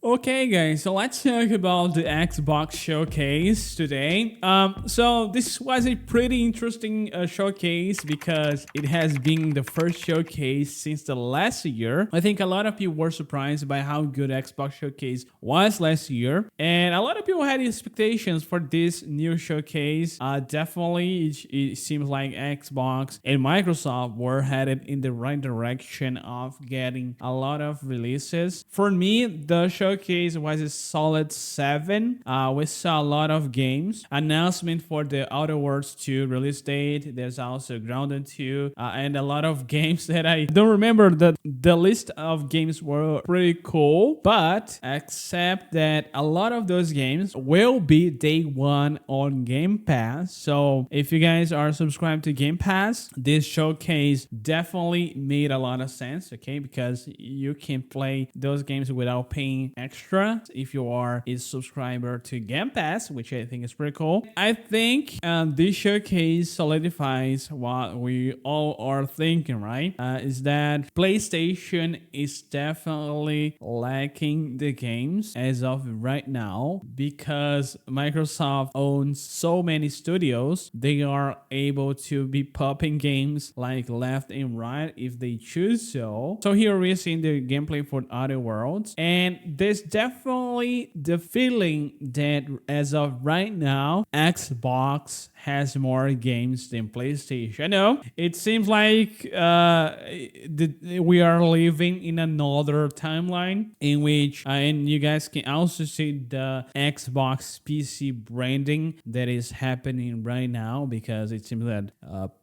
Okay, guys, so let's talk about the Xbox showcase today. So this was a pretty interesting showcase because it has been the first showcase since the last year. I think a lot of people were surprised by how good Xbox showcase was last year, and a lot of people had expectations for this new showcase. Definitely, it seems like Xbox and Microsoft were headed in the right direction of getting a lot of releases. For me, the showcase was a solid 7. We saw a lot of games. Announcement for the Outer Worlds 2 release date. There's also Grounded 2 and a lot of games that I don't remember. The list of games were pretty cool, but except that a lot of those games will be day one on Game Pass. So if you guys are subscribed to Game Pass, this showcase definitely made a lot of sense, okay? Because you can play those games without paying extra if you are a subscriber to Game Pass, which I think is pretty cool. I think this showcase solidifies what we all are thinking, right? Is that PlayStation is definitely lacking the games as of right now because Microsoft owns so many studios. They are able to be popping games like left and right if they choose so. So here we're seeing the gameplay for Outer Worlds, and there's definitely the feeling that as of right now, Xbox has more games than PlayStation. I know it seems like we are living in another timeline in which, and you guys can also see the Xbox PC branding that is happening right now because it seems that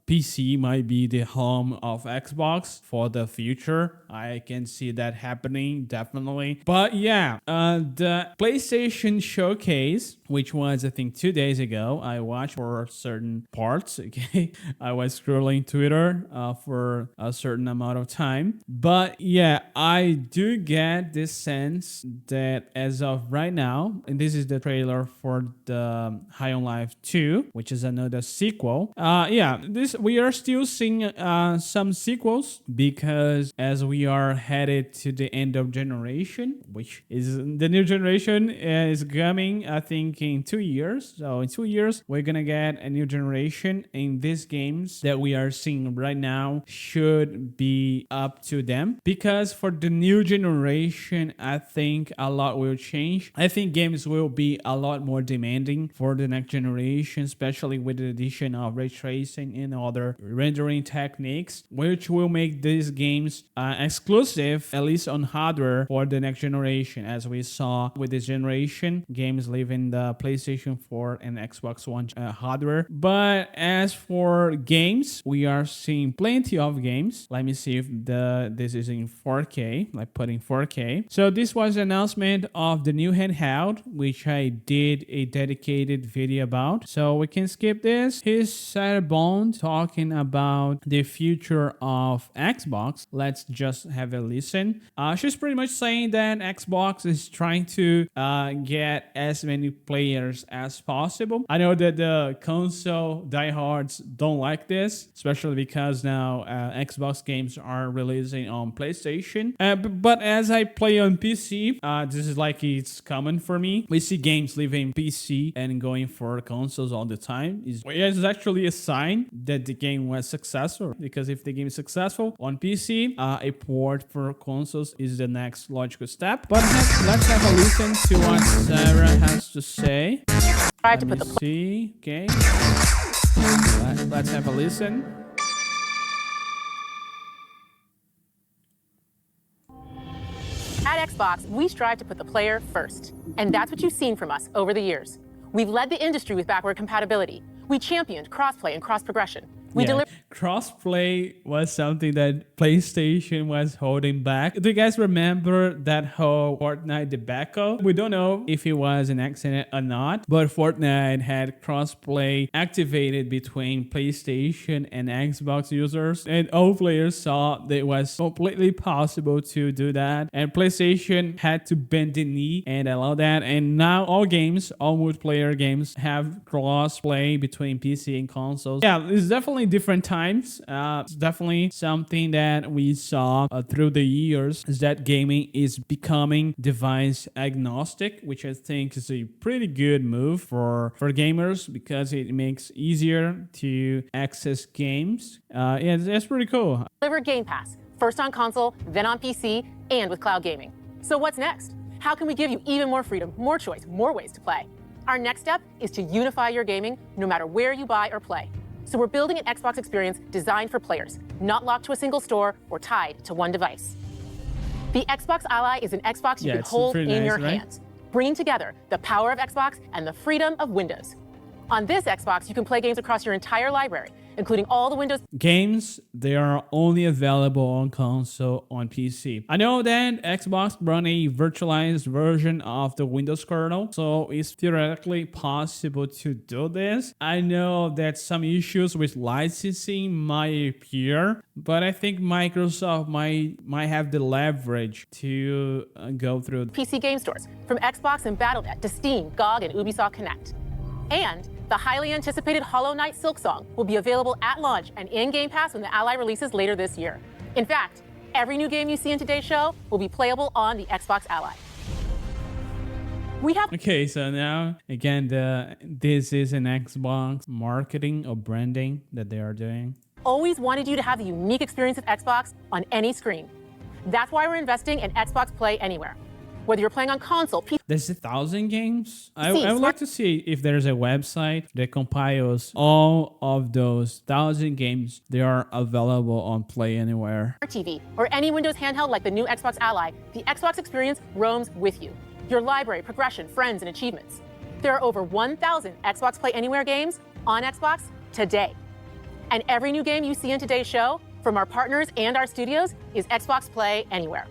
PC might be the home of Xbox for the future. I can see that happening definitely. But yeah, the PlayStation showcase, which was I think 2 days ago, I watched for certain parts. Okay, I was scrolling Twitter for a certain amount of time. But yeah, I do get this sense that as of right now, and this is the trailer for the High on Life 2, which is another sequel. We are still seeing some sequels because as we are headed to the end of generation, which is the new generation is coming, I think in 2 years. So in 2 years, we're gonna get a new generation, and these games that we are seeing right now should be up to them because for the new generation, I think a lot will change. I think games will be a lot more demanding for the next generation, especially with the addition of ray tracing and other rendering techniques, which will make these games exclusive, at least on hardware, for the next generation. As we saw with this generation, games leaving the PlayStation 4 and Xbox One hardware. But as for games, we are seeing plenty of games. Let me see if this is in 4K, like putting 4K. So this was an announcement of the new handheld, which I did a dedicated video about. So we can skip this. Here's Sarah Bond talking about the future of Xbox. Let's just have a listen. She's pretty much saying that Xbox is trying to get as many players as possible. I know that the console diehards don't like this, especially because now Xbox games are releasing on PlayStation. But as I play on PC, this is like it's common for me. We see games leaving PC and going for consoles all the time. It's actually a sign that the game was successful, because if the game is successful on PC, a port for consoles is the next logical step. But let's have a listen to what Sarah has to say. Let me see. Okay. Let's have a listen. At Xbox, we strive to put the player first. And that's what you've seen from us over the years. We've led the industry with backward compatibility. We championed crossplay and cross-progression. Crossplay was something that PlayStation was holding back. Do you guys remember that whole Fortnite debacle? We don't know if it was an accident or not, but Fortnite had crossplay activated between PlayStation and Xbox users, and all players saw that it was completely possible to do that, and PlayStation had to bend the knee and allow that, and now all games, all multiplayer games, have crossplay between PC and consoles. Yeah, it's definitely definitely different times. It's definitely something that we saw through the years, is that gaming is becoming device agnostic, which I think is a pretty good move for gamers because it makes easier to access games. Yeah, that's pretty cool. Deliver Game Pass, first on console, then on PC, and with cloud gaming. So what's next? How can we give you even more freedom, more choice, more ways to play? Our next step is to unify your gaming no matter where you buy or play. So we're building an Xbox experience designed for players, not locked to a single store or tied to one device. The Xbox Ally is an Xbox you can hold in your hands, bringing together the power of Xbox and the freedom of Windows. On this Xbox, you can play games across your entire library, including all the Windows games. They are only available on console, on PC. I know that Xbox run a virtualized version of the Windows kernel, so it's theoretically possible to do this. I know that some issues with licensing might appear, but I think Microsoft might have the leverage to go through PC game stores, from Xbox and Battle.net to Steam, GOG, and Ubisoft Connect. And the highly anticipated Hollow Knight Silksong will be available at launch and in Game Pass when the Ally releases later this year. In fact, every new game you see in today's show will be playable on the Xbox Ally. We have Okay, so now again, this is an Xbox marketing or branding that they are doing. always wanted you to have the unique experience of Xbox on any screen. That's why we're investing in Xbox Play Anywhere. Whether you're playing on console, PC, There's 1,000 games. I would like to see if there's a website that compiles all of those 1,000 games. They are available on Play Anywhere. TV, or any Windows handheld like the new Xbox Ally, the Xbox experience roams with you. Your library, progression, friends, and achievements. There are over 1,000 Xbox Play Anywhere games on Xbox today. And every new game you see in today's show, from our partners and our studios, is Xbox Play Anywhere.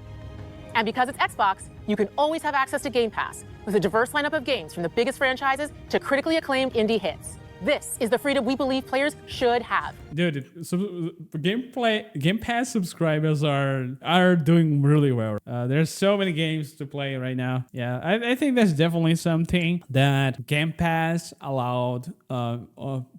And because it's Xbox, you can always have access to Game Pass with a diverse lineup of games from the biggest franchises to critically acclaimed indie hits. This is the freedom we believe players should have. Dude, so Game Pass subscribers are doing really well. There's so many games to play right now. Yeah, I think that's definitely something that Game Pass allowed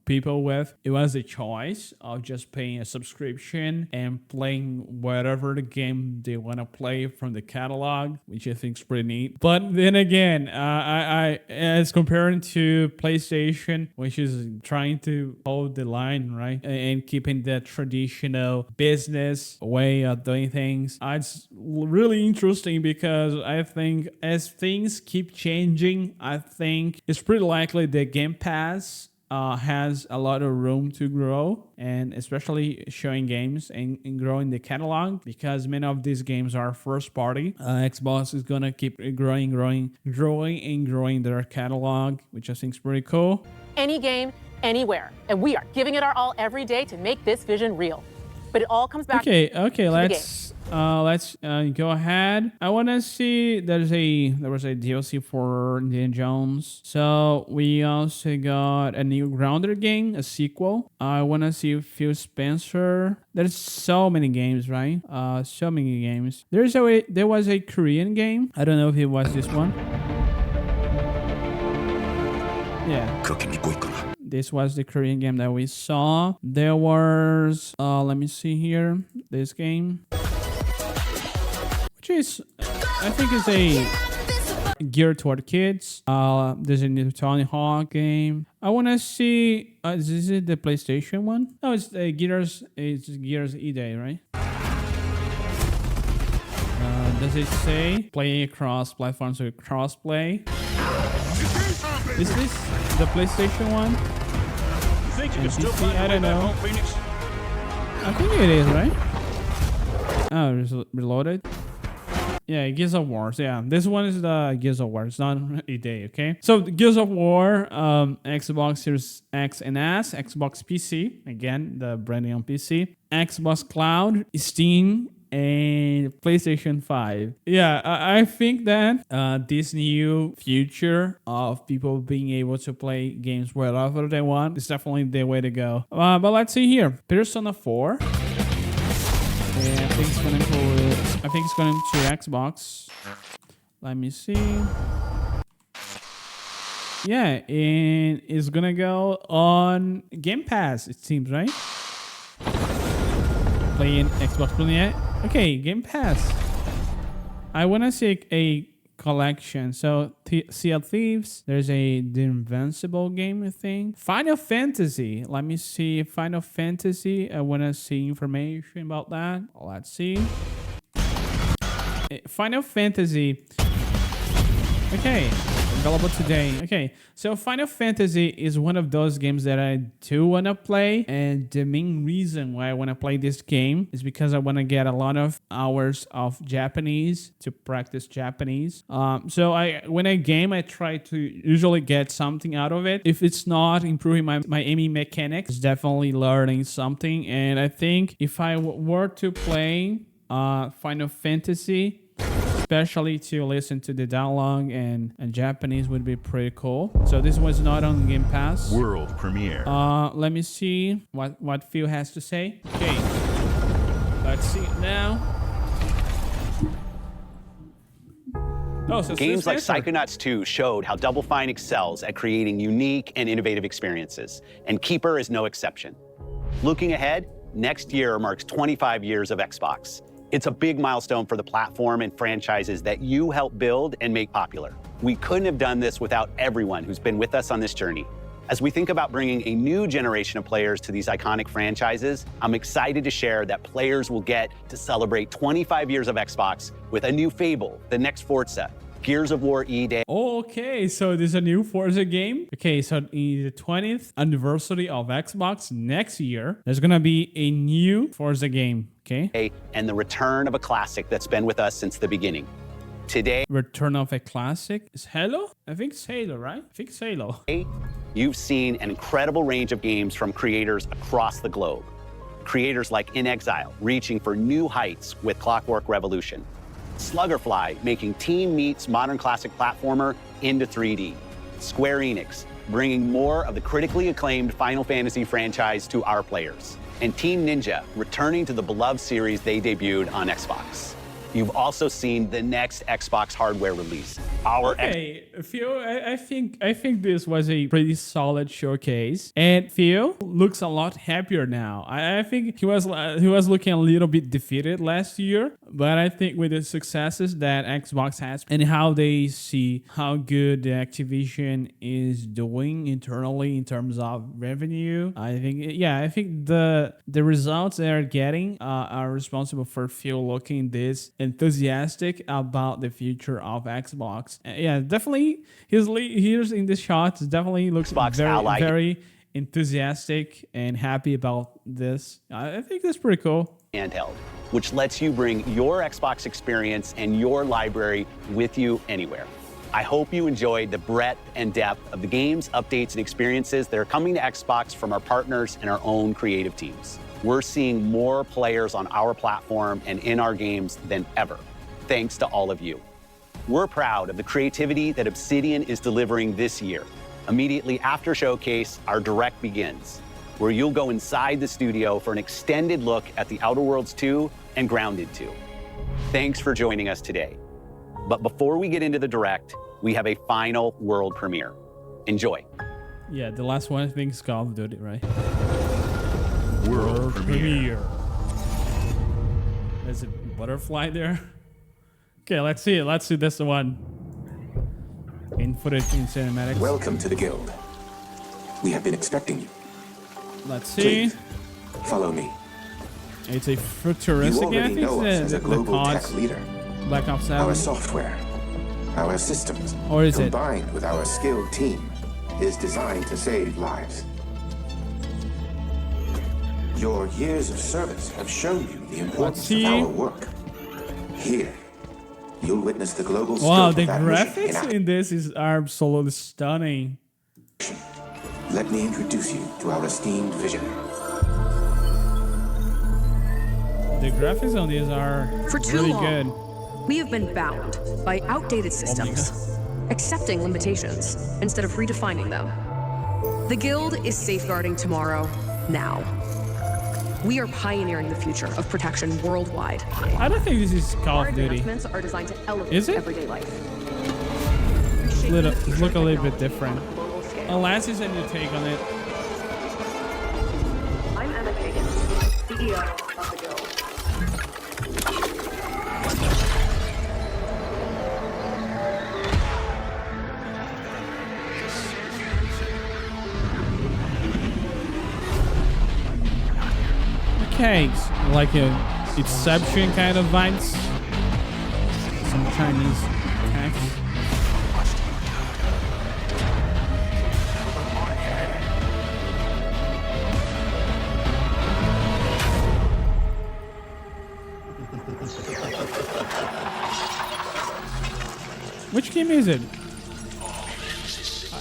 people with. It was a choice of just paying a subscription and playing whatever the game they want to play from the catalog, which I think is pretty neat. But then again, I as comparing to PlayStation, which is trying to hold the line, right, and keeping the traditional business way of doing things. It's really interesting because I think as things keep changing, I think it's pretty likely that Game Pass has a lot of room to grow, and especially showing games and growing the catalog, because many of these games are first party. Xbox is gonna keep growing their catalog, which I think is pretty cool. Any game, anywhere. And we are giving it our all every day to make this vision real. But it all comes back Okay, to let's go ahead. I want to see there was a DLC for Indiana Jones. So we also got a new Grounded game, a sequel. I want to see Phil Spencer. There's so many games, right? So many games. There was a Korean game. I don't know if it was this one. Yeah. This was the Korean game that we saw. There was, let me see here, this game, which is, I think is a geared toward kids. There's a new Tony Hawk game. I want to see, is it the PlayStation one? No, it's Gears E-Day, right? Does it say play across platforms with crossplay? Is this the PlayStation one? I don't know. I think it is, right? Oh, reloaded. Yeah, Gears of War. So yeah, this one is the Gears of War. It's not a day, okay? So Gears of War, Xbox Series X and S, Xbox PC. Again, the branding on PC. Xbox Cloud, Steam, and PlayStation 5. Yeah, I think that this new future of people being able to play games wherever they want is definitely the way to go. But let's see here. Persona 4. Yeah, I think it's going to Xbox. Let me see. Yeah, and it's gonna go on Game Pass, it seems, right? playing Xbox One yet. Okay, Game Pass. I want to see a collection. So Sea of Thieves. There's the Invincible game, I think. Final Fantasy. Let me see. Final Fantasy. I want to see information about that. Let's see. Final Fantasy. Okay, available today. Okay, so Final Fantasy is one of those games that I do want to play, and the main reason why I want to play this game is because I want to get a lot of hours of Japanese to practice Japanese. So when I game, I try to usually get something out of it. If it's not improving my aiming mechanics, it's definitely learning something. And I think if I were to play Final Fantasy, especially to listen to the dialogue and Japanese, would be pretty cool. So this was not on Game Pass. World premiere. Let me see what Phil has to say. Okay, let's see it now. Oh, so games like Psychonauts 2 showed how Double Fine excels at creating unique and innovative experiences, and Keeper is no exception. Looking ahead, next year marks 25 years of Xbox. It's a big milestone for the platform and franchises that you helped build and make popular. We couldn't have done this without everyone who's been with us on this journey. As we think about bringing a new generation of players to these iconic franchises, I'm excited to share that players will get to celebrate 25 years of Xbox with a new Fable, the next Forza, Gears of War E-Day. Okay, so there's a new Forza game. Okay, so in the 20th anniversary of Xbox next year, there's gonna be a new Forza game. Okay. And the return of a classic that's been with us since the beginning. Today, return of a classic is Halo? I think it's Halo, right? I think it's Halo. You've seen an incredible range of games from creators across the globe. Creators like In Exile reaching for new heights with Clockwork Revolution. Sluggerfly making Team Meat's modern classic platformer into 3D. Square Enix bringing more of the critically acclaimed Final Fantasy franchise to our players. And Team Ninja returning to the beloved series they debuted on Xbox. You've also seen the next Xbox hardware release. Phil, I think this was a pretty solid showcase, and Phil looks a lot happier now. I think he was looking a little bit defeated last year, but I think with the successes that Xbox has and how they see how good the Activision is doing internally in terms of revenue, I think the results they are getting are responsible for Phil looking this enthusiastic about the future of Xbox. Yeah, definitely here's in this shot definitely looks very enthusiastic and happy about this. I think that's pretty cool. Handheld, which lets you bring your Xbox experience and your library with you anywhere. I hope you enjoyed the breadth and depth of the games, updates, and experiences that are coming to Xbox from our partners and our own creative teams. We're seeing more players on our platform and in our games than ever, thanks to all of you. We're proud of the creativity that Obsidian is delivering this year. Immediately after Showcase, our Direct begins, where you'll go inside the studio for an extended look at The Outer Worlds 2 and Grounded 2. Thanks for joining us today. But before we get into the Direct, we have a final world premiere. Enjoy. Yeah, the last one I think is Call of Duty, right? World premiere. There's a butterfly there. Okay, let's see it. Let's see this one. In footage in cinematics. Welcome to the guild. We have been expecting you. Let's see. Please, follow me. It's a futuristic game. I think as a global tech leader. Black Ops 7. Our software, our systems, or is combined with our skilled team, is designed to save lives. Your years of service have shown you the importance of our work. Here, you'll witness the global scope wow, of the that graphics in this are absolutely stunning. Let me introduce you to our esteemed visionary. The graphics on these are really good. We have been bound by outdated systems, accepting limitations instead of redefining them. The Guild is safeguarding tomorrow, now. We are pioneering the future of protection worldwide. I don't think this is Call of Duty. Our advancements are designed to elevate everyday life. Look a little bit different. Unless it's a new take on it. I'm Emma Kagan, CEO of the Guild. Okay, it's like a Inception kind of vibes. Some Chinese text. Which game is it?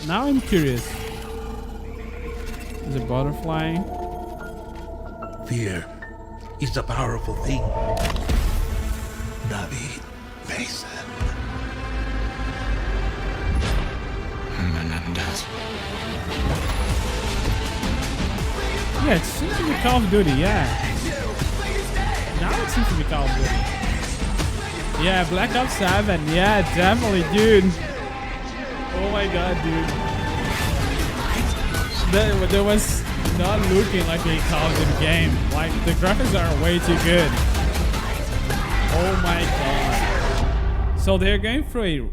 Now I'm curious. Is it butterfly? Fear is a powerful thing. Navi Mason. Menendez. Yeah, it seems to be Call of Duty, yeah. Now it seems to be Call of Duty. Yeah, Black Ops 7, yeah, definitely, dude. Oh my god, dude. That was not looking like a Call of Duty game. Like, the graphics are way too good. Oh my god. So they're going for a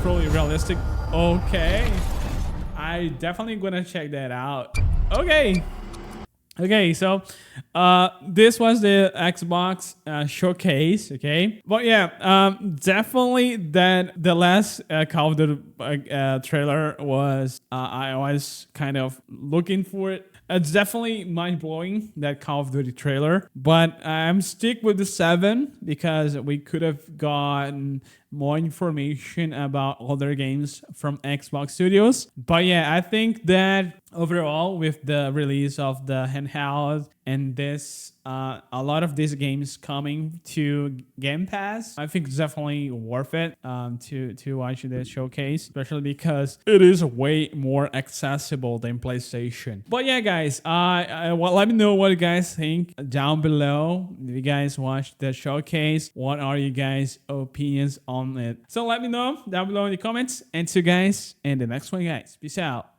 fully realistic. Okay. I definitely gonna check that out. Okay. Okay, so this was the Xbox showcase, okay? But yeah, definitely that the last Call of Duty trailer was, I was kind of looking for it. It's definitely mind-blowing, that Call of Duty trailer, but I'm stick with the 7 because we could have gotten more information about other games from Xbox Studios. But yeah, I think that overall, with the release of the handheld and this, a lot of these games coming to Game Pass, I think it's definitely worth it to watch this showcase, especially because it is way more accessible than PlayStation. But yeah, guys, well, let me know what you guys think down below. If you guys watched the showcase, what are you guys' opinions on it? So let me know down below in the comments. And see you guys in the next one, guys. Peace out.